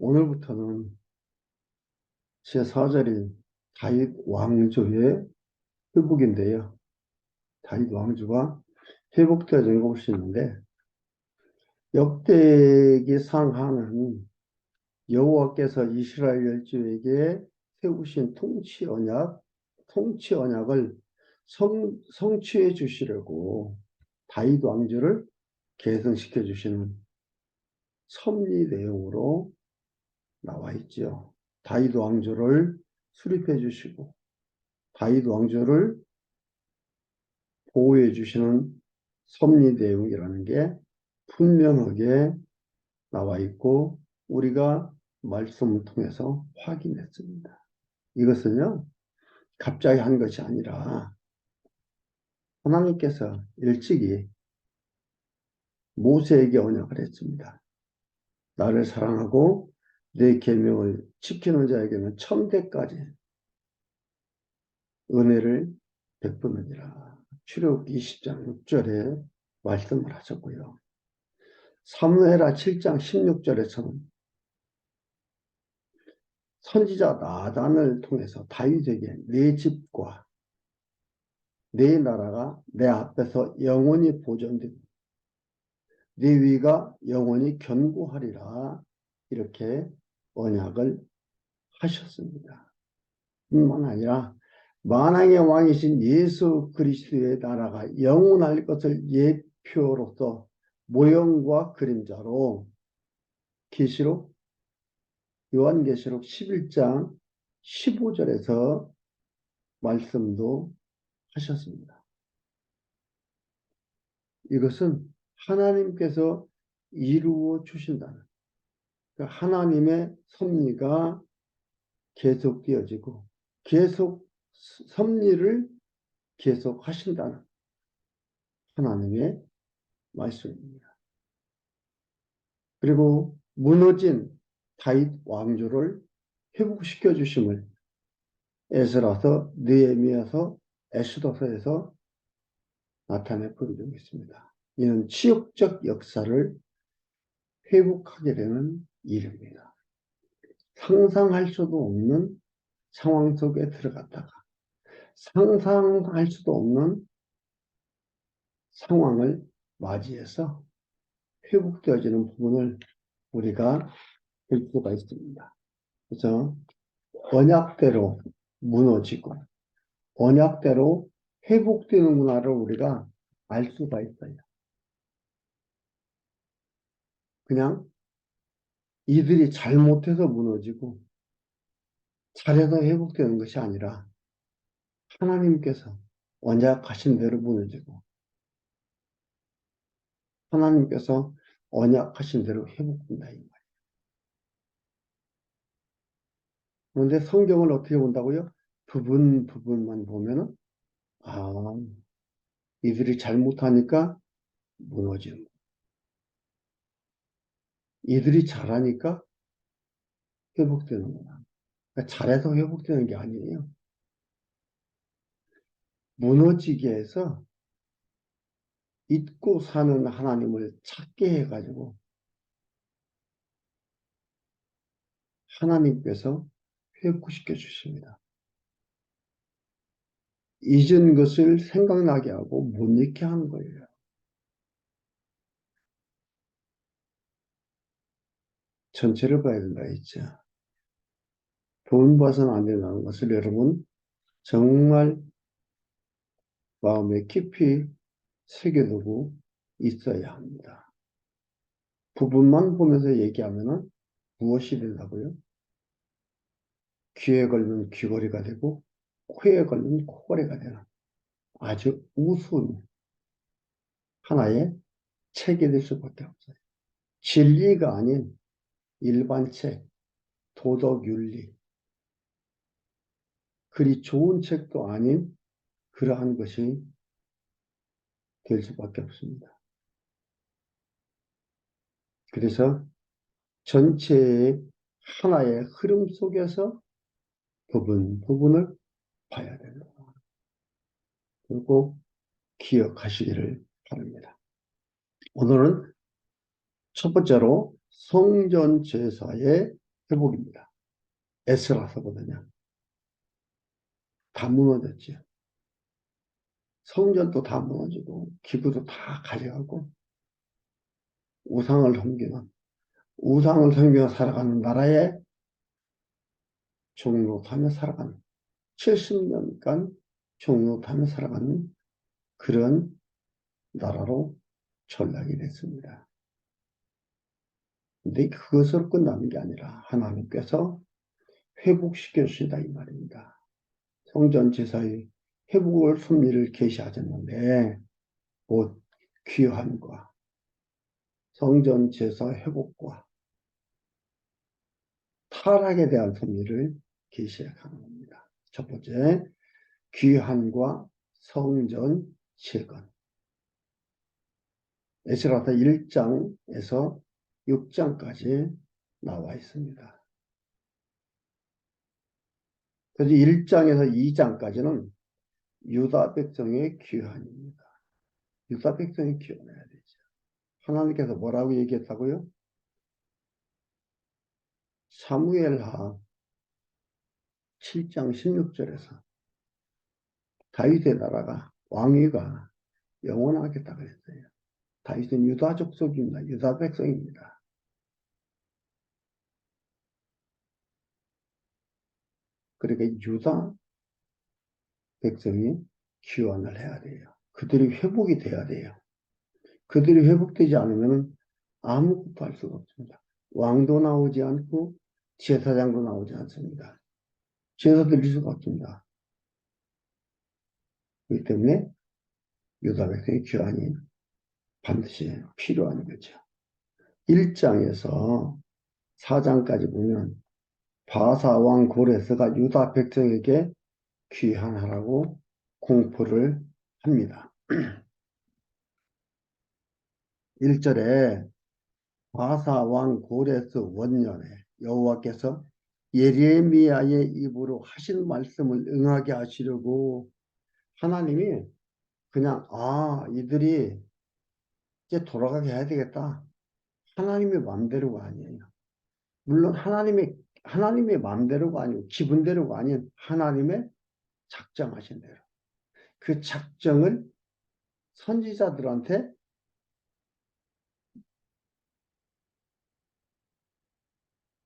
오늘부터는 제4절인 다윗 왕조의 회복인데요. 다윗 왕조가 회복되어진 걸 볼 수 있는데, 역대기 상하는 여호와께서 이스라엘 열조에게 세우신 통치 언약을 성취해 주시려고 다윗 왕조를 계승시켜 주시는 섭리 내용으로 나와 있죠. 다윗 왕조를 수립해 주시고 다윗 왕조를 보호해 주시는 섭리 내용이라는 게 분명하게 나와 있고 우리가 말씀을 통해서 확인했습니다. 이것은요, 갑자기 한 것이 아니라 하나님께서 일찍이 모세에게 언약을 했습니다. 나를 사랑하고 내 계명을 지키는 자에게는 천대까지 은혜를 베푸느니라. 출애굽기 20장 6절에 말씀을 하셨고요. 사무엘하 7장 16절에서는 선지자 나단을 통해서 다윗에게 내 집과 내 나라가 내 앞에서 영원히 보존되고 네 위가 영원히 견고하리라 이렇게 언약을 하셨습니다. 뿐만 아니라 만왕의 왕이신 예수 그리스도의 나라가 영원할 것을 예표로서 모형과 그림자로 계시록 요한계시록 11장 15절에서 말씀도 하셨습니다. 이것은 하나님께서 이루어 주신다는 하나님의 섭리가 계속되어지고 계속 섭리를 계속하신다는 하나님의 말씀입니다. 그리고 무너진 다윗 왕조를 회복시켜 주심을 에스라서 느헤미야서 에스더서에서 나타내 본 적이 있습니다. 이는 치욕적 역사를 회복하게 되는 일입니다. 상상할 수도 없는 상황 속에 들어갔다가 상상할 수도 없는 상황을 맞이해서 회복되어지는 부분을 우리가 볼 수가 있습니다. 그래서 언약대로 무너지고 언약대로 회복되는 문화를 우리가 알 수가 있어요. 그냥 이들이 잘못해서 무너지고 잘해서 회복되는 것이 아니라 하나님께서 언약하신 대로 무너지고 하나님께서 언약하신 대로 회복된다 이 말이에요. 그런데 성경을 어떻게 본다고요? 부분만 보면은 이들이 잘못하니까 무너지는 거예요. 이들이 잘하니까 회복되는구나. 그러니까 잘해서 회복되는 게 아니에요. 무너지게 해서 잊고 사는 하나님을 찾게 해가지고 하나님께서 회복시켜 주십니다. 잊은 것을 생각나게 하고 못 잊게 하는 거예요. 전체를 봐야 된다 했죠. 돈 봐서는 안 된다는 것을 여러분 정말 마음에 깊이 새겨두고 있어야 합니다. 부분만 보면서 얘기하면 무엇이 된다고요? 귀에 걸면 귀걸이가 되고 코에 걸면 코걸이가 되는 아주 우스운 하나의 책이 될 수밖에 없어요. 진리가 아닌 일반 책, 도덕윤리, 그리 좋은 책도 아닌 그러한 것이 될 수밖에 없습니다. 그래서 전체의 하나의 흐름 속에서 부분을 봐야 된다. 그리고 기억하시기를 바랍니다. 오늘은 첫 번째로 성전 제사의 회복입니다. 에스라서거든요. 다 무너졌죠. 성전도 다 무너지고 기구도 다 가져가고 우상을 섬기는 우상을 섬기며 살아가는 나라에 종노하며 살아가는 70년간 종노하며 살아가는 그런 나라로 전락이 됐습니다. 근데 그것으로 끝나는 게 아니라 하나님께서 회복시켜 주시다 이 말입니다. 성전 제사의 회복을 섭리를 계시하셨는데 곧 귀환과 성전 제사 회복과 타락에 대한 섭리를 계시하는 겁니다. 첫 번째, 귀환과 성전 재건. 에스라서 1장에서 6장까지 나와 있습니다. 그래서 1장에서 2장까지는 유다 백성의 귀환입니다. 유다 백성이 귀환해야 되죠. 하나님께서 뭐라고 얘기했다고요? 사무엘하 7장 16절에서 다윗의 나라가 왕위가 영원하겠다 그랬어요. 다윗은 유다 족속입니다. 유다 백성입니다. 그러니까 유다 백성이 귀환을 해야 돼요. 그들이 회복이 돼야 돼요. 그들이 회복되지 않으면 아무것도 할 수가 없습니다. 왕도 나오지 않고 제사장도 나오지 않습니다. 제사 드릴 수가 없습니다. 그렇기 때문에 유다 백성의 귀환이 반드시 필요한 거죠. 1장에서 4장까지 보면 바사 왕 고레스가 유다 백성에게 귀환하라고 공포를 합니다. 1절에 바사 왕 고레스 원년에 여호와께서 예레미야의 입으로 하신 말씀을 응하게 하시려고 하나님이 그냥 이들이 이제 돌아가게 해야 되겠다. 하나님의 마음대로가 아니에요. 물론 하나님의 마음대로가 아니고 기분대로가 아닌 하나님의 작정하신 대로 그 작정을 선지자들한테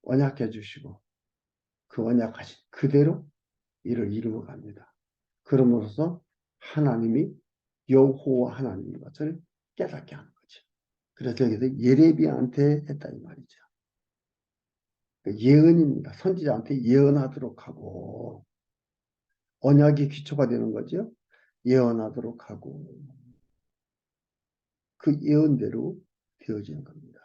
언약해 주시고 그 언약하신 그대로 일을 이루어 갑니다. 그럼으로써 하나님이 여호와 하나님인 것을 깨닫게 하는 거죠. 그래서 여기서 예레미야한테 했다 이 말이죠. 예언입니다. 선지자한테 예언하도록 하고 언약이 기초가 되는 거죠. 예언하도록 하고 그 예언대로 되어지는 겁니다.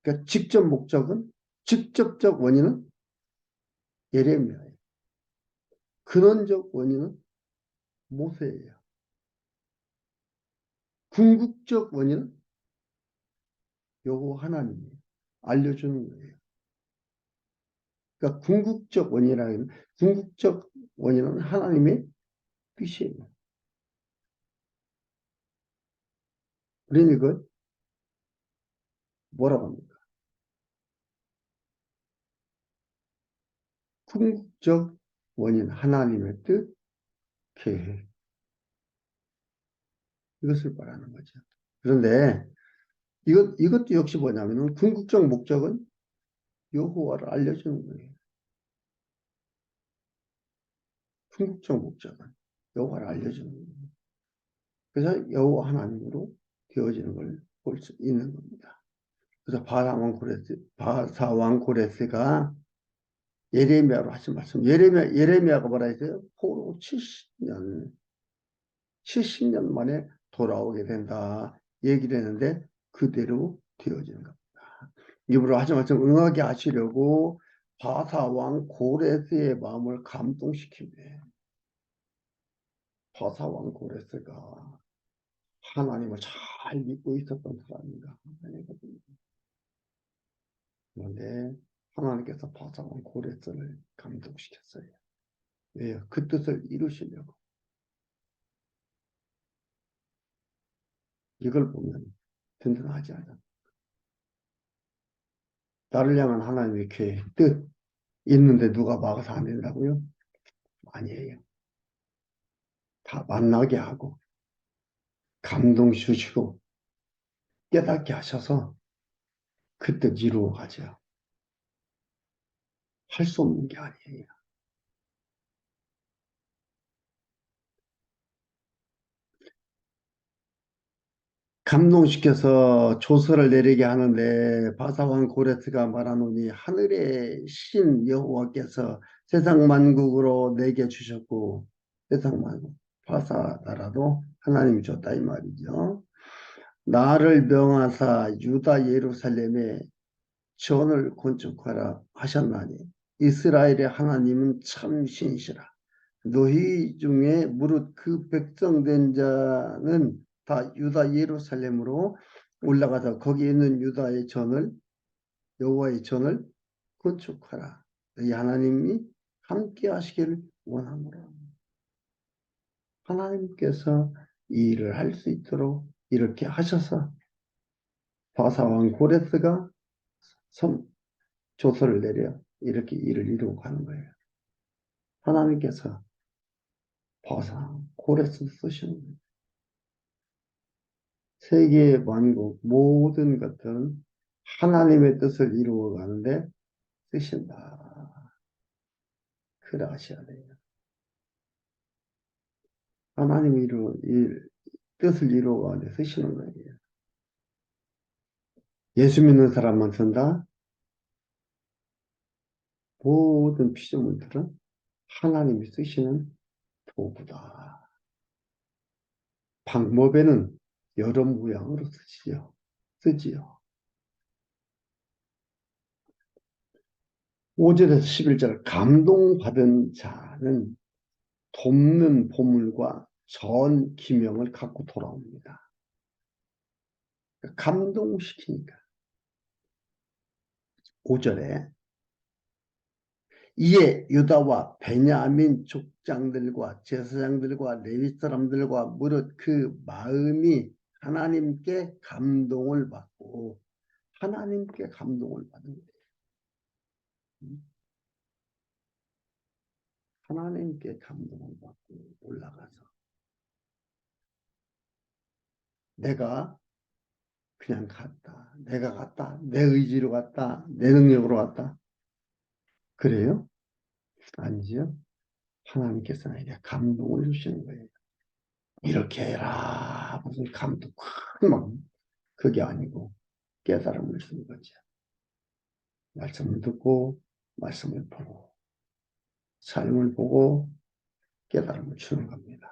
그러니까 직접적 원인은 예레미야예요. 근원적 원인은 모세예요. 궁극적 원인은 여호와 하나님이 알려주는 거예요. 그러니까 궁극적 원인은 하나님의 뜻이에요. 그러니 이걸 뭐라고 합니까? 궁극적 원인, 하나님의 뜻, 계획. 이것을 말하는 거죠. 그런데 이것도 역시 뭐냐면 궁극적 목적은 여호와를 알려주는 거예요. 궁극적 목적은 여호와를 알려주는 거예요. 그래서 여호와 하나님으로 되어지는 걸 볼 수 있는 겁니다. 그래서 바사왕 고레스가 예레미야로 하신 말씀, 예레미야가 뭐라 했어요? 포로 70년 만에 돌아오게 된다 얘기를 했는데 그대로 되어지는 겁니다. 입으로 하신 말씀 응하게 하시려고 바사왕 고레스의 마음을 감동시키네. 바사왕 고레스가 하나님을 잘 믿고 있었던 사람인가? 그런데 하나님께서 바사왕 고레스를 감동시켰어요. 왜요? 그 뜻을 이루시려고. 이걸 보면 든든하지 않아. 나를 향한 하나님의 계획, 뜻 있는데 누가 막아서 안 된다고요? 아니에요. 다 만나게 하고 감동 주시고 깨닫게 하셔서 그 뜻 이루어 가죠. 할 수 없는 게 아니에요. 감동시켜서 조서를 내리게 하는데 바사왕 고레스가 말하노니 하늘의 신 여호와께서 세상 만국으로 내게 주셨고 세상 만국 바사 나라도 하나님이 줬다 이 말이죠. 나를 명하사 유다 예루살렘에 전을 건축하라 하셨나니 이스라엘의 하나님은 참 신이시라. 너희 중에 무릇 그 백성된 자는 다 유다 예루살렘으로 올라가서 거기 있는 유다의 전을 여호와의 전을 건축하라. 너희 하나님이 함께 하시기를 원하노라. 하나님께서 이 일을 할 수 있도록 이렇게 하셔서 바사왕 고레스가 조서를 내려 이렇게 일을 이루고 가는 거예요. 하나님께서 바사왕 고레스 쓰시는 거예요. 세계 만국 모든 것들은 하나님의 뜻을 이루어 가는데 쓰신다. 그래 아셔야 돼요. 하나님이 뜻을 이루어 가는데 쓰시는 거예요. 예수 믿는 사람만 쓴다. 모든 피조물들은 하나님이 쓰시는 도구다. 방법에는 여러 모양으로 쓰지요. 5절에서 11절 감동받은 자는 돕는 보물과 전 기명을 갖고 돌아옵니다. 감동시키니까. 5절에 이에 유다와 베냐민 족장들과 제사장들과 레위 사람들과 무릇 그 마음이 하나님께 감동을 받고 하나님께 감동을 받은 거예요. 하나님께 감동을 받고 올라가서 내가 그냥 갔다. 내가 갔다. 내 의지로 갔다. 내 능력으로 갔다. 그래요? 아니죠. 하나님께서 나에게 감동을 주시는 거예요. 이렇게 해라. 무슨 감동, 막 그게 아니고 깨달음을 주는 거죠. 말씀을 듣고 말씀을 보고 삶을 보고 깨달음을 주는 겁니다.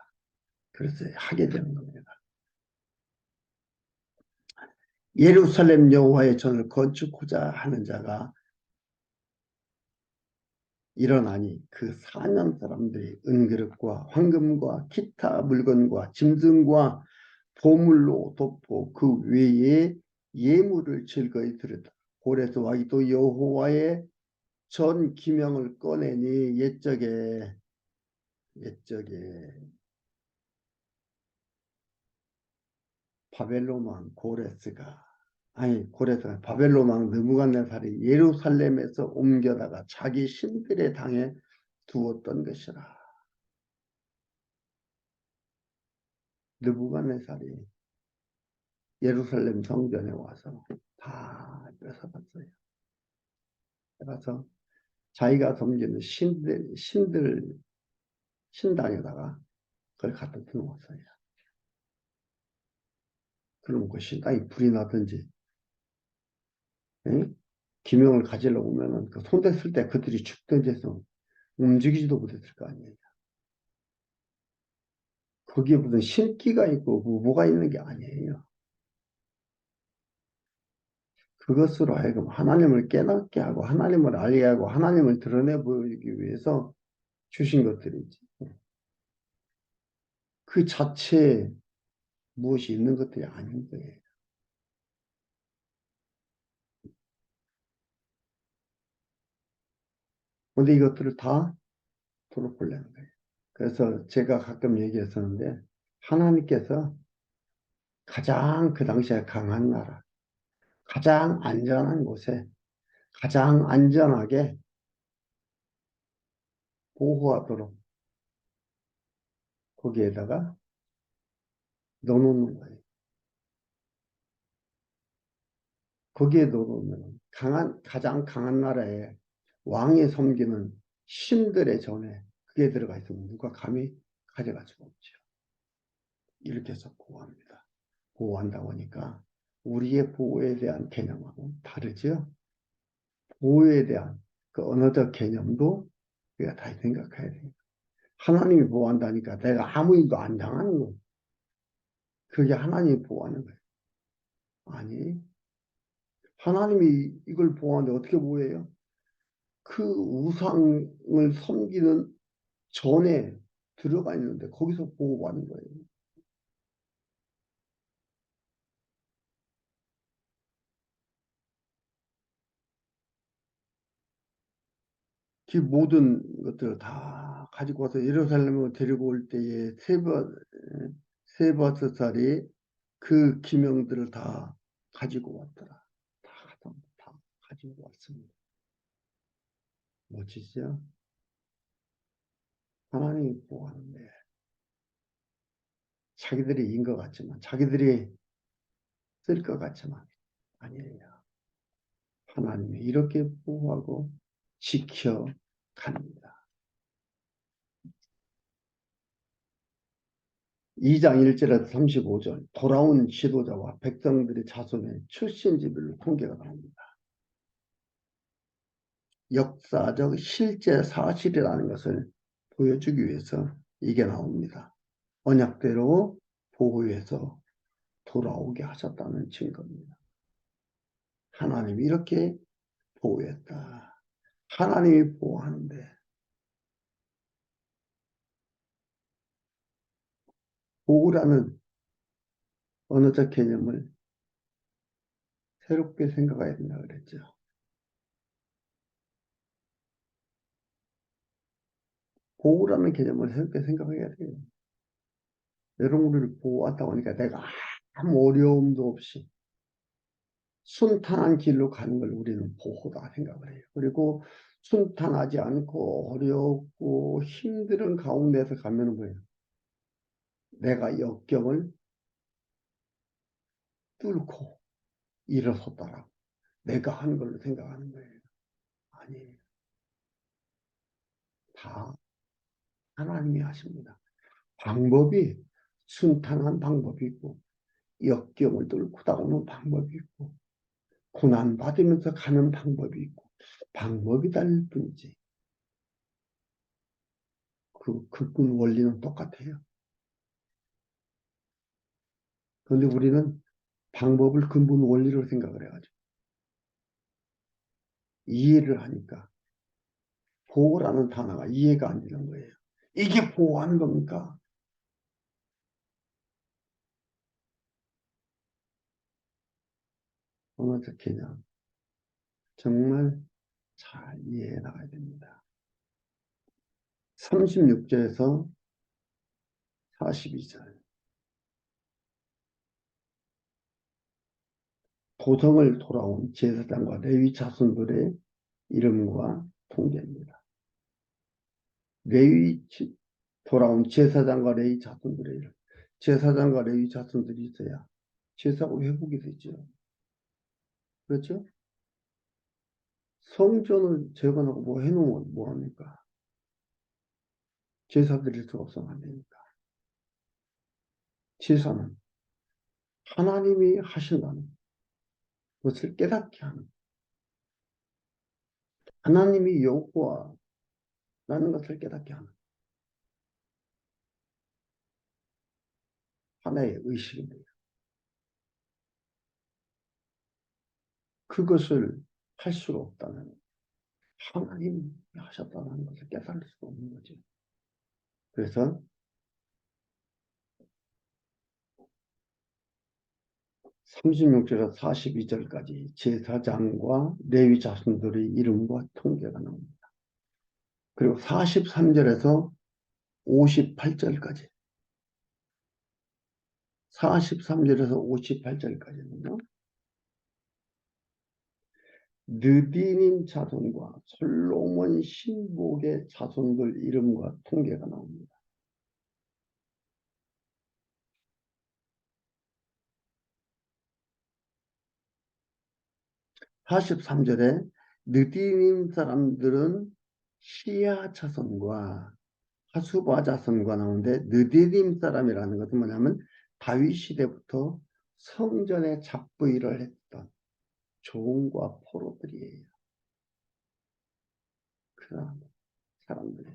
그래서 하게 되는 겁니다. 예루살렘 여호와의 전을 건축하자 하는 자가 일어나니 그 사냥 사람들이 은그릇과 황금과 기타 물건과 짐승과 보물로 덮고 그 외에 예물을 즐거이 드렸다. 고레스 왕이 또 여호와의 전 기명을 꺼내니 옛적에 바벨론 왕 고레스가 바벨론 왕 느부갓네살이 예루살렘에서 옮겨다가 자기 신들의 당에 두었던 것이라. 느부갓네살이 예루살렘 성전에 와서 다 뺏어갔어요. 그래서 자기가 섬기는 신당에다가 그걸 갖다 놓았어요. 그럼 그 신당이 불이 나든지, 응? 기명을 가지려고 오면은 그 손댔을 때 그들이 죽든지 해서 움직이지도 못했을 거 아니에요. 거기에 무슨 신기가 있고 뭐가 있는 게 아니에요. 그것으로 하여금 하나님을 깨닫게 하고 하나님을 알게 하고 하나님을 드러내 보이기 위해서 주신 것들이지. 그 자체에 무엇이 있는 것들이 아닌 거예요. 근데 이것들을 다 돌아보려는 거예요. 그래서 제가 가끔 얘기했었는데 하나님께서 가장 그 당시에 강한 나라, 가장 안전한 곳에 가장 안전하게 보호하도록 거기에다가 넣어놓는 거예요. 거기에 넣어놓으면 가장 강한 나라에 왕이 섬기는 신들의 전에 그게 들어가 있으면 누가 감히 가져갈 수가 없죠. 이렇게 해서 보호합니다. 보호한다고 하니까 우리의 보호에 대한 개념하고 다르죠. 보호에 대한 그 언어적 개념도 우리가 다시 생각해야 돼요. 하나님이 보호한다니까 내가 아무 일도 안 당하는 거. 그게 하나님이 보호하는 거예요. 아니, 하나님이 이걸 보호하는데 어떻게 보호해요? 그 우상을 섬기는 전에 들어가 있는데 거기서 보호받는 거예요. 그 모든 것들을 다 가지고 와서 예루살렘으로 데리고 올 때에 세바스살이 그 기명들을 다 가지고 왔더라. 다 가지고 왔습니다. 멋지죠? 하나님이 보호하는데 자기들이 인 것 같지만 자기들이 쓸 것 같지만 아니에요. 하나님이 이렇게 보호하고 지켜갑니다. 2장 1절에서 35절 돌아온 지도자와 백성들의 자손의 출신지별로 통계가 나옵니다. 역사적 실제 사실이라는 것을 보여주기 위해서 이게 나옵니다. 언약대로 보호해서 돌아오게 하셨다는 증거입니다. 하나님이 이렇게 보호했다. 하나님이 보호하는데 보호라는 언어적 개념을 새롭게 생각해야 된다 그랬죠. 보호라는 개념을 새롭게 생각해야 돼요. 여러분을 보호한다고 하니까 내가 아무 어려움도 없이 순탄한 길로 가는 걸 우리는 보호다 생각을 해요. 그리고 순탄하지 않고 어렵고 힘든 가운데서 가면 뭐예요? 내가 역경을 뚫고 일어섰다라고 내가 한 걸로 생각하는 거예요. 아니에요. 다 하나님이 하십니다. 방법이 순탄한 방법이 있고 역경을 뚫고 나오는 방법이 있고 고난 받으면서 가는 방법이 있고 방법이 다를 뿐이지 그 근본 원리는 똑같아요. 그런데 우리는 방법을 근본 원리로 생각을 해가지고 이해를 하니까 보호라는 단어가 이해가 안 되는 거예요. 이게 보호하는 겁니까? 언어적 개념 정말 잘 이해해 나가야 됩니다. 36절에서 42절 도성을 돌아온 제사장과 레위 자손들의 이름과 통계입니다. 레위 돌아온 제사장과 레위 자손들의 이름. 제사장과 레위 자손들이 있어야 제사가 회복이 되죠. 그렇죠? 성전을 재건하고 뭐 해놓으면 뭐합니까? 제사 드릴 수 없으면 안 되니까. 제사는 하나님이 하신다는 것을 깨닫게 하는 하나님이 여호와라는 것을 깨닫게 하는 하나의 의식입니다. 그것을 할 수가 없다면 하나님이 하셨다는 것을 깨달을 수가 없는 거죠. 그래서 36절에서 42절까지 제사장과 레위 자손들의 이름과 통계가 나옵니다. 그리고 43절에서 58절까지 43절에서 58절까지는요. 느디님 자손과 솔로몬 신복의 자손들 이름과 통계가 나옵니다. 43절에 느디님 사람들은 시야 자손과 하수바 자손과 나오는데, 느디님 사람이라는 것은 뭐냐면 다윗 시대부터 성전의 잡부일을 했던 종과 포로들이에요. 그 사람들이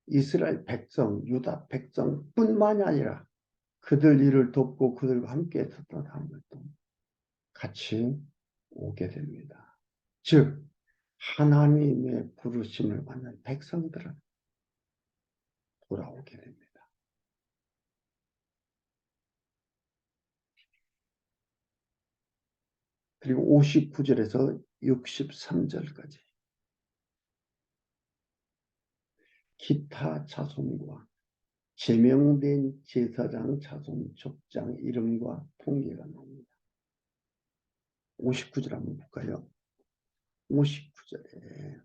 이스라엘 백성, 유다 백성뿐만이 아니라 그들 일을 돕고 그들과 함께 했었던 사람들도 같이 오게 됩니다. 즉 하나님의 부르심을 받는 백성들은 돌아오게 됩니다. 그리고 59절에서 63절까지 기타 자손과 제명된 제사장 자손 족장 이름과 통계가 나옵니다. 59절 한번 볼까요? 59절에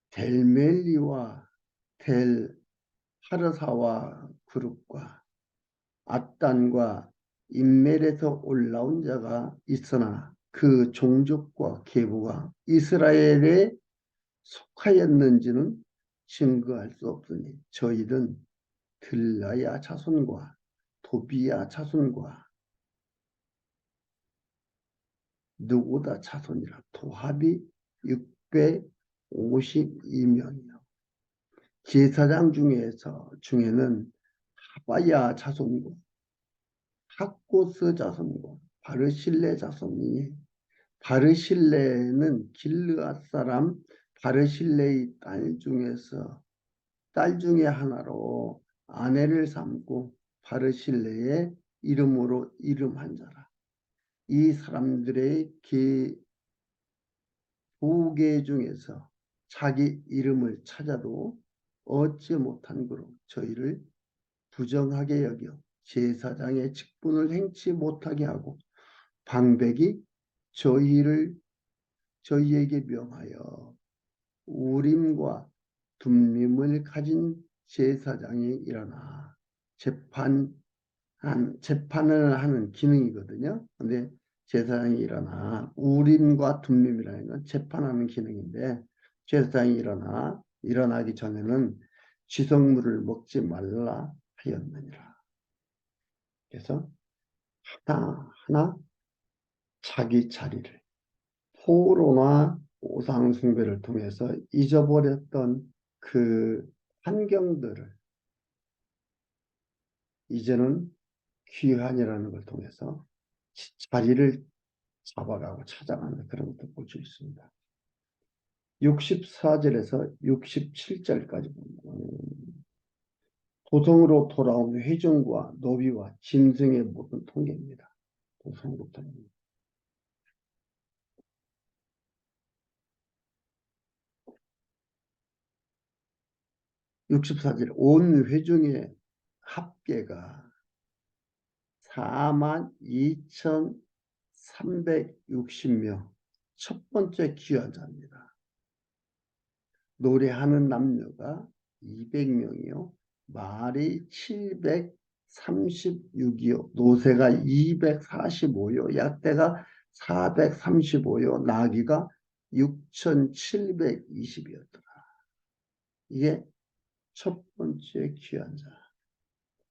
델멜리와 델 하르사와 그룹과 앗단과 인멜에서 올라온 자가 있으나 그 종족과 계보가 이스라엘에 속하였는지는 증거할 수 없으니 저희는 들라야 자손과 도비야 자손과 누구다 자손이라 도합이 652명이요. 제사장 중에는 하바야 자손과 학고스 자손과 바르실레 자손이, 바르실레는 길르앗 사람 바르실레의 딸 중에 하나로 아내를 삼고 바르실레의 이름으로 이름한 자라. 이 사람들의 부계 중에서 자기 이름을 찾아도 얻지 못한 그로 저희를 부정하게 여겨 제사장의 직분을 행치 못하게 하고 방백이 저희에게 명하여 우림과 둠림을 가진 제사장이 일어나 재판을 하는 기능이거든요. 근데 제사장이 일어나 우림과 둠림이라는 건 재판하는 기능인데, 제사장이 일어나기 전에는 지성물을 먹지 말라 하였느니라. 그래서 하나하나 자기 자리를 포로나 우상 숭배를 통해서 잊어버렸던 그 환경들을 이제는 귀환이라는 걸 통해서 자리를 잡아가고 찾아가는 그런 것도 볼 수 있습니다. 64절에서 67절까지 보면 도성으로 돌아온 회중과 노비와 짐승의 모든 통계입니다. 도성부터 64절 온 회중의 합계가 42,360명, 첫 번째 귀환자입니다. 노래하는 남녀가 200명이요. 말이 736이요. 노새가 245요. 약대가 435요. 나귀가 6,720이었더라. 이게 첫 번째 귀환자.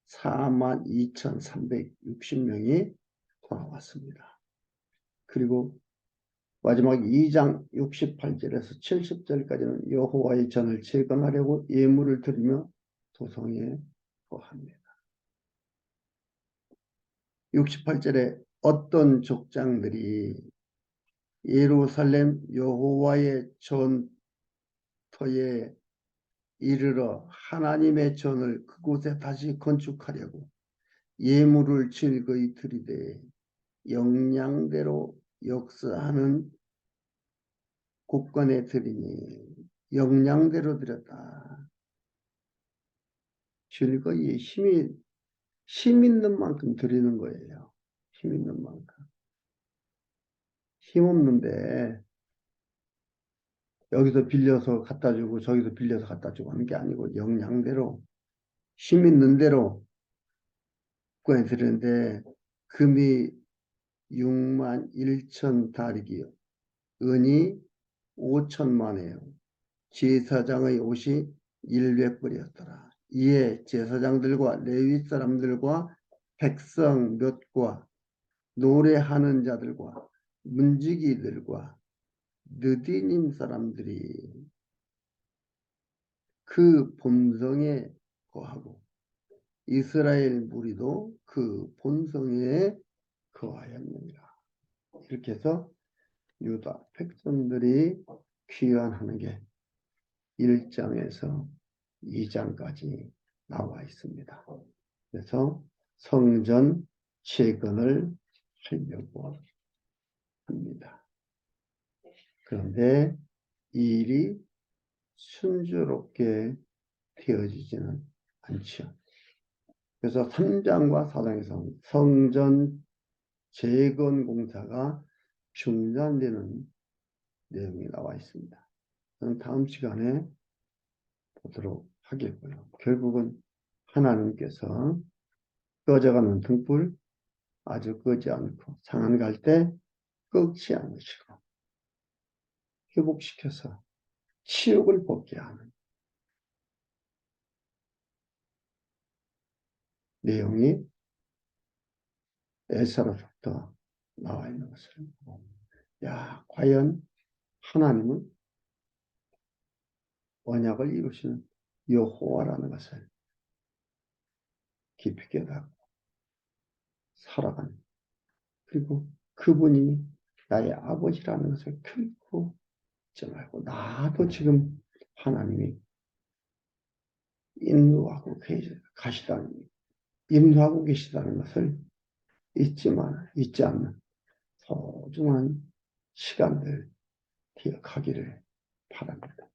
42,360명이 돌아왔습니다. 그리고 마지막 2장 68절에서 70절까지는 여호와의 전을 재건하려고 예물을 드리며 도성에 거합니다. 68절에 어떤 족장들이 예루살렘 여호와의 전터에 이르러 하나님의 전을 그곳에 다시 건축하려고 예물을 즐거이 드리되 역량대로 역사하는 곳간에 드리니 역량대로 드렸다. 즐거이 힘이 힘 있는 만큼 드리는 거예요. 힘 있는 만큼. 힘 없는데 여기서 빌려서 갖다 주고 저기서 빌려서 갖다 주고 하는 게 아니고 역량대로 힘 있는 대로 구해 드리는데 금이 6만 1천 다리기요. 은이 5천만이에요. 제사장의 옷이 100벌이었더라. 이에 제사장들과 레위 사람들과 백성 몇과 노래하는 자들과 문지기들과 느디님 사람들이 그 본성에 거하고 이스라엘 무리도 그 본성에 거하였느니라. 이렇게 해서 유다 백성들이 귀환하는 게 1장에서 2장까지 나와 있습니다. 그래서 성전 재건을 하려고 합니다. 그런데 이 일이 순조롭게 되어지지는 않죠. 그래서 3장과 4장에서 성전 재건 공사가 중단되는 내용이 나와 있습니다. 저는 다음 시간에 보도록 하겠고요. 결국은 하나님께서 꺼져가는 등불 아주 끄지 않고 상한 갈 때 끄지 않으시고 회복시켜서 치욕을 벗게 하는 내용이 에스라서부터 나와 있는 것을 보고, 야, 과연 하나님은 언약을 이루시는 여호와라는 것을 깊이 깨닫고 살아가는, 그리고 그분이 나의 아버지라는 것을 결코 잊지 말고, 나도 지금 하나님이 인도하고 가시다는, 인도하고 계시다는 것을 잊지 않는 소중한 시간들 기억하기를 바랍니다.